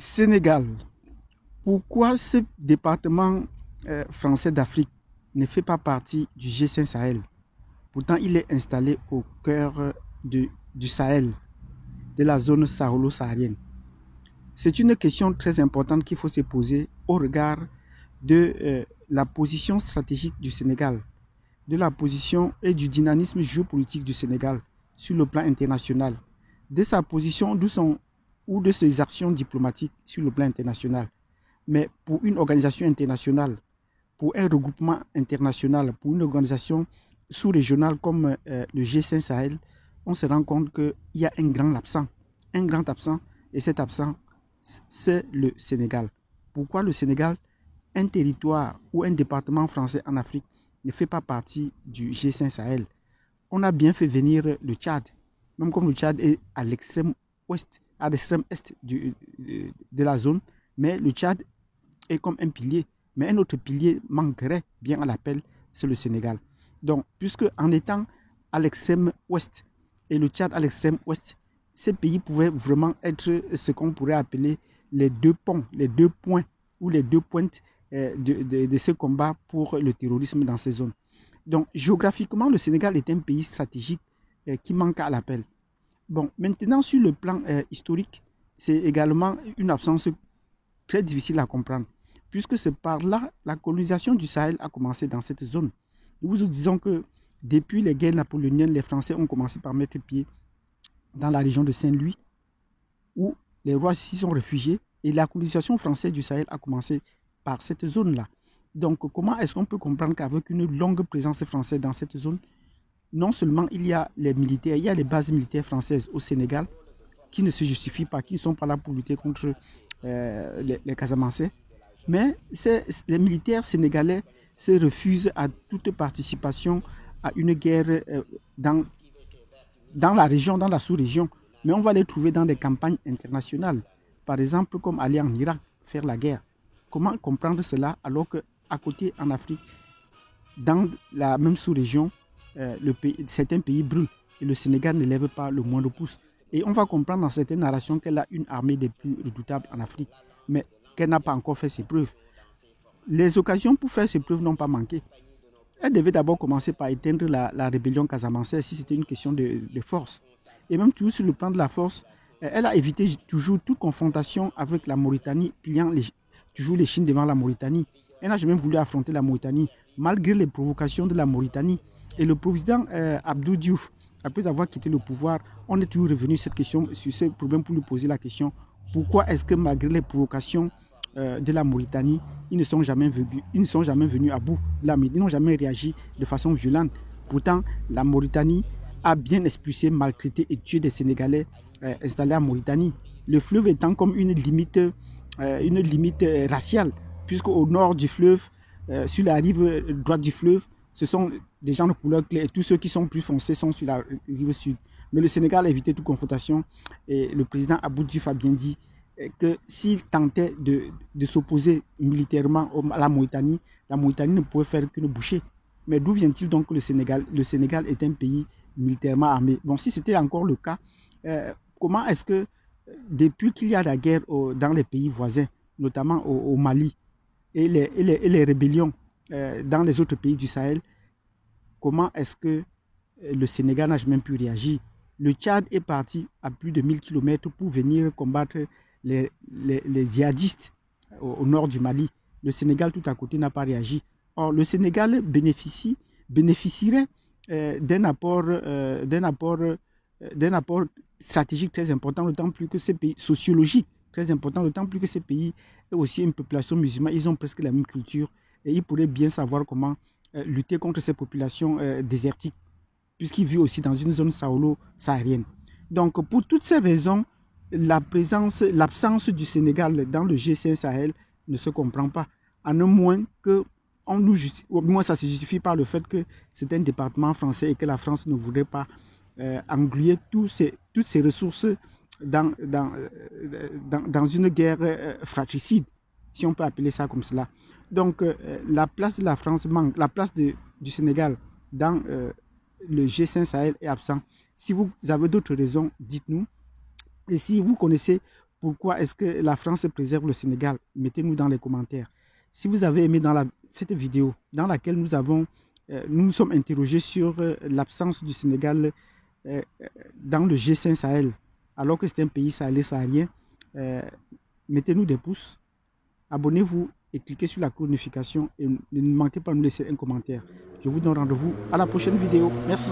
Sénégal. Pourquoi ce département français d'Afrique ne fait pas partie du G5 Sahel? Pourtant, il est installé au cœur du Sahel, de la zone sahélo-saharienne. C'est une question très importante qu'il faut se poser au regard de la position stratégique du Sénégal, de la position et du dynamisme géopolitique du Sénégal sur le plan international, de sa position ou de ses actions diplomatiques sur le plan international. Mais pour une organisation internationale, pour un regroupement international, pour une organisation sous-régionale comme le G5 Sahel, on se rend compte qu'il y a un grand absent, et cet absent, c'est le Sénégal. Pourquoi le Sénégal, un territoire ou un département français en Afrique, ne fait pas partie du G5 Sahel? On a bien fait venir le Tchad, même comme le Tchad est à l'extrême ouest, à l'extrême est de la zone, mais le Tchad est comme un pilier. Mais un autre pilier manquerait bien à l'appel, c'est le Sénégal. Donc, puisque en étant à l'extrême ouest et le Tchad à l'extrême ouest, ces pays pouvaient vraiment être ce qu'on pourrait appeler les deux ponts, les deux points ou les deux pointes de ce combat pour le terrorisme dans ces zones. Donc, géographiquement, le Sénégal est un pays stratégique qui manque à l'appel. Bon, maintenant, sur le plan historique, c'est également une absence très difficile à comprendre, puisque c'est par là la colonisation du Sahel a commencé dans cette zone. Nous vous disons que depuis les guerres napoléoniennes, les Français ont commencé par mettre pied dans la région de Saint-Louis, où les rois s'y sont réfugiés, et la colonisation française du Sahel a commencé par cette zone-là. Donc, comment est-ce qu'on peut comprendre qu'avec une longue présence française dans cette zone, non seulement il y a les militaires, il y a les bases militaires françaises au Sénégal qui ne se justifient pas, qui ne sont pas là pour lutter contre les Casamancais, mais les militaires sénégalais se refusent à toute participation à une guerre dans la région, dans la sous-région. Mais on va les trouver dans des campagnes internationales. Par exemple, comme aller en Irak, faire la guerre. Comment comprendre cela alors qu'à côté, en Afrique, dans la même sous-région, certains pays brûlent et le Sénégal ne lève pas le moindre pouce. Et on va comprendre dans certaines narrations qu'elle a une armée des plus redoutables en Afrique, mais qu'elle n'a pas encore fait ses preuves. Les occasions pour faire ses preuves n'ont pas manqué. Elle devait d'abord commencer par éteindre la rébellion casamançaise si c'était une question de force. Et même toujours sur le plan de la force, elle a évité toujours toute confrontation avec la Mauritanie, pliant toujours les Chines devant la Mauritanie. Elle n'a jamais voulu affronter la Mauritanie, malgré les provocations de la Mauritanie. Et le président Abdou Diouf, après avoir quitté le pouvoir, on est toujours revenu sur ce problème pour lui poser la question, pourquoi est-ce que malgré les provocations de la Mauritanie, ils ne sont jamais venus à bout de la Médine, ils n'ont jamais réagi de façon violente. Pourtant, la Mauritanie a bien expulsé, maltraité et tué des Sénégalais installés en Mauritanie. Le fleuve étant comme une limite raciale, puisque au nord du fleuve, sur la rive droite du fleuve, ce sont des gens de couleur claire et tous ceux qui sont plus foncés sont sur la rive sud. Mais le Sénégal a évité toute confrontation et le président Abdou Diouf a bien dit que s'il tentait de s'opposer militairement à la Mauritanie ne pouvait faire qu'une bouchée. Mais d'où vient-il donc que le Sénégal est un pays militairement armé? Bon, si c'était encore le cas, comment est-ce que depuis qu'il y a la guerre dans les pays voisins, notamment au Mali, et les rébellions dans les autres pays du Sahel, comment est-ce que le Sénégal n'a jamais pu réagir? Le Tchad est parti à plus de 1000 km pour venir combattre les djihadistes au nord du Mali. Le Sénégal, tout à côté, n'a pas réagi. Or, le Sénégal bénéficierait d'un apport stratégique très important, d'autant plus que ces pays, sociologique très important, d'autant plus que ces pays est aussi une population musulmane, ils ont presque la même culture et ils pourraient bien savoir comment lutter contre ces populations désertiques, puisqu'ils vivent aussi dans une zone sahélo-saharienne. Donc, pour toutes ces raisons, l'absence du Sénégal dans le G5 Sahel ne se comprend pas, à ne moins que au moins ça se justifie par le fait que c'est un département français et que la France ne voudrait pas engluer toutes ces ressources dans une guerre fratricide, si on peut appeler ça comme cela. Donc, la place de la France manque, la place du Sénégal dans le G5 Sahel est absent. Si vous avez d'autres raisons, dites-nous. Et si vous connaissez pourquoi est-ce que la France préserve le Sénégal? Mettez-nous dans les commentaires. Si vous avez aimé cette vidéo dans laquelle nous nous sommes interrogés sur l'absence du Sénégal dans le G5 Sahel, alors que c'est un pays sahélien, mettez-nous des pouces, abonnez-vous et cliquez sur la cloche de notification et ne manquez pas de nous laisser un commentaire. Je vous donne rendez-vous à la prochaine vidéo. Merci.